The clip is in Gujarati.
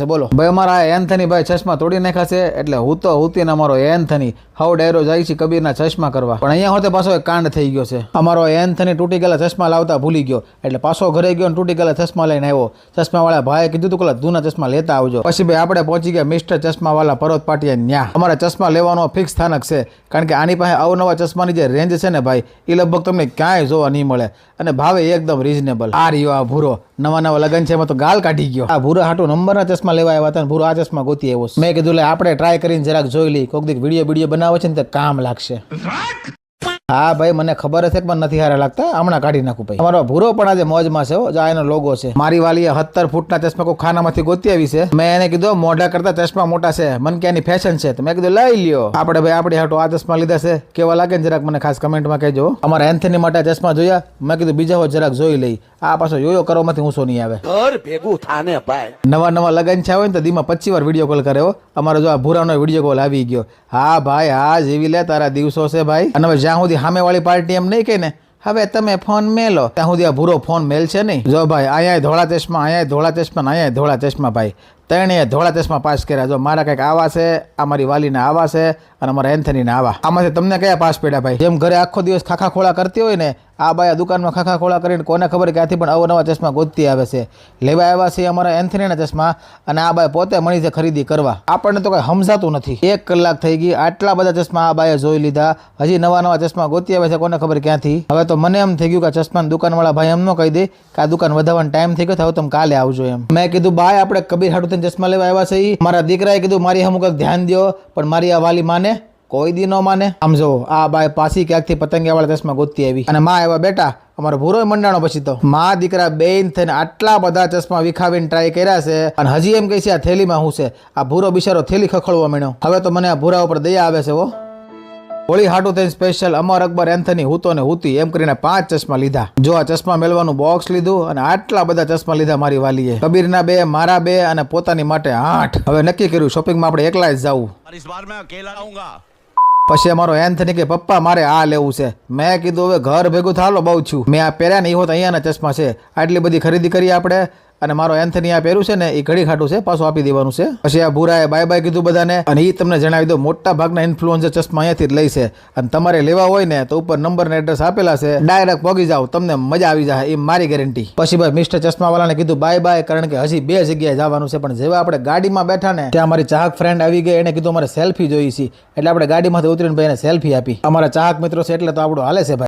બોલો ભાઈ અમારા એન્થની ભાઈ ચશ્મા તોડી નાખ્યા છે એટલે હું તો હુતીને અમારો એન્થની હવ ડાયરો જાય છે કબીરના ચશ્મા કરવા પણ અહીંયા હોતે પાછો એક કાંડ થઈ ગયો છે અમારો એન્થની તૂટી ગયેલા ચશ્મા લાવતા ભૂલી ગયો એટલે પાછો ઘરે ગયો ને તૂટી ગયેલા ચશ્મા લઈને આવ્યો ચશ્માવાળા ભાઈએ કીધું તું કે જૂના ચશ્મા લેતા આવજો પછી ભાઈ આપણે પહોંચી ગયા મિસ્ટર ચશ્માવાળા પરોત પાટિયા ન્યા અમારા ચશ્મા લેવાનો ફિક્સ સ્થાનક છે કારણ કે આની પાસે અવનવા ચશ્માની જે રેન્જ છે ને ભાઈ એ લગભગ તમને ક્યાંય જોવા નહીં મળે અને ભાવે એકદમ રીઝનેબલ આ રહ્યો આ ભૂરો નવા લગન છે એમાં તો ગાલ કાઢી ગયો આ ભૂરા હાટું નંબરના ચશ્મા લેવા આવ્યા હતા ભૂરો આ ચશ્મા ગોતી આવ્યો મેં કીધું લે આપણે ટ્રાય કરીને જરાક જોઈ લઈ કોઈક દીક વિડીયો બનાવે છે ને તો કામ લાગશે હા ભાઈ મને ખબર છે પણ નથી હારા લાગતા હમણાં કાઢી નાખું ભાઈ અમારો ભૂરો પણ આજે મોજમાં છે જા એનો લોગો છે મારી વાલીએ 17 ફૂટના ચશ્મા કોઈ ખાનામાંથી ગોતી આવી છે મેં એને કીધું મોઢા કરતા ચશ્મા મોટા છે મને કે એની ફેશન છે તો મેં કીધું લઈ લ્યો આપણે ભાઈ આપણી હાટો આ ચશ્મા લીધા છે કેવા લાગે ને જરાક મને ખાસ કમેન્ટમાં કહેજો અમારા એન્થની માટે ચશ્મા જોયા મેં કીધું બીજા હોય જરાક જોઈ લઈ આ પાછો યોયો કરવામાંથી ઊંચો નહીં આવે ઘર ભેગું થાને ભાઈ નવા લગન છે હોય ને તો દીમાં 25 વાર વિડીયો કોલ કર્યો અમારો જો આ ભૂરાનો વિડીયો કોલ આવી ગયો હા ભાઈ હા જેવી લે તારા દિવસો છે ભાઈ અને હવે જ્યાં સુધી સામે વાળી પાર્ટી એમ નહીં કે ને હવે તમે ફોન મેલો ત્યાં સુધી આ ભૂરો ફોન મેલ છે નહીં જો ભાઈ અહીંયા ધોળા ચશ્મા અહીંયા ધોળા ચશ્મા અહીંયા ધોળા ચશ્મા ભાઈ ત્રણેય ધોળા ચશ્મા પાસ કર્યા જો મારા કંઈક આવા છે આ મારી વાલીને આવા છે અને અમારા એન્થનીને આવા આમાંથી તમને કયા પાસ પડ્યા ભાઈ જેમ ઘરે આખો દિવસ ખાખા ખોળા કરતી હોય ને આ બાયા દુકાનમાં ખાખા ખોળા કરીને કોને ખબર ક્યાંથી પણ અવનવા ચશ્મા ગોતતી આવે છે લેવા આવ્યા છે અમારા એન્થનીના ચશ્મા અને આ બાય પોતે મળી છે ખરીદી કરવા આપણને તો કઈ સમજાતું નથી 1 કલાક થઈ ગઈ આટલા બધા ચશ્મા આ બાએ જોઈ લીધા હજી નવા ચશ્મા ગોતી આવે છે કોને ખબર ક્યાંથી હવે તો મને એમ થઈ ગયું કે ચશ્માની દુકાનવાળા ભાઈ એમ ન કહી દે કે આ દુકાન વધારવાનો ટાઈમ થઈ ગયો હવે તમે કાલે આવજો એમ મેં કીધું બાય આપણે કબીર હાટુ ચશ્મા લેવા આવ્યા છે મારા દીકરાએ કીધું મારી અમુક ધ્યાન દો પણ મારી આ વાલી માને કોઈ દી ન માને આમ જો આ બાય પાછી ક્યાંકથી પતંગિયા વાળા ચશ્મા ગોતી આવી અને માં એવા બેટા અમારો ભૂરો મંડાણો પછી તો માં દીકરા બેન થઈને આટલા બધા ચશ્મા વિખાવીને ટ્રાય કર્યા છે અને હજી એમ કહે છે આ થેલીમાં શું છે આ ભૂરો બિચારો થેલી ખખડવા માંડ્યો હવે તો મને આ ભૂરા ઉપર દયા આવે છે હોળી હાટુ થઈને સ્પેશિયલ અમર અકબર એન્થની હુતો ને હુતી એમ કરીને 5 ચશ્મા લીધા જો આ ચશ્મા મેળવાનું બોક્સ લીધું અને આટલા બધા ચશ્મા લીધા મારી વાલીએ કબીરના 2 મારા 2 અને પોતાની માટે 8 હવે નક્કી કર્યું શોપિંગમાં આપણે એકલા જ જવું પછી અમારો એન્થની કે પપ્પા મારે આ લેવું છે મેં કીધું હવે ઘર ભેગું થાલો બહુ છું મેં આ પહેર્યા ને એ હોત અહીંયાના ચશ્મા છે આટલી બધી ખરીદી કરી આપણે અને મારો એન્થની આ પહેર્યું છે ને એ ઘડી ખાટું છે પાછું આપી દેવાનું છે પછી આ ભૂરાએ બાય બાય કીધું બધાને અને એ તમને જણાવી દો મોટા ભાગના ઇન્ફ્લુએન્સર ચશ્મા અહીંયાથી જ લઈ છે અને તમારે લેવા હોય ને તો ઉપર નંબર ને એડ્રેસ આપેલા છે ડાયરેક્ટ પહોંચી જાવ તમને મજા આવી જાય એ મારી ગેરંટી પછી ભાઈ મિસ્ટર ચશ્માવાળાને કીધું બાય બાય કારણ કે હજી 2 જગ્યાએ જવાનું છે પણ જેવા આપણે ગાડીમાં બેઠા ને ત્યાં અમારી ચાહક ફ્રેન્ડ આવી ગઈ એને કીધું અમારે સેલ્ફી જોઈ છે એટલે આપણે ગાડીમાંથી ઉતરીને ભાઈને સેલ્ફી આપી અમારા ચાહક મિત્રો છે એટલે તો આપણું હાલે છે ભાઈ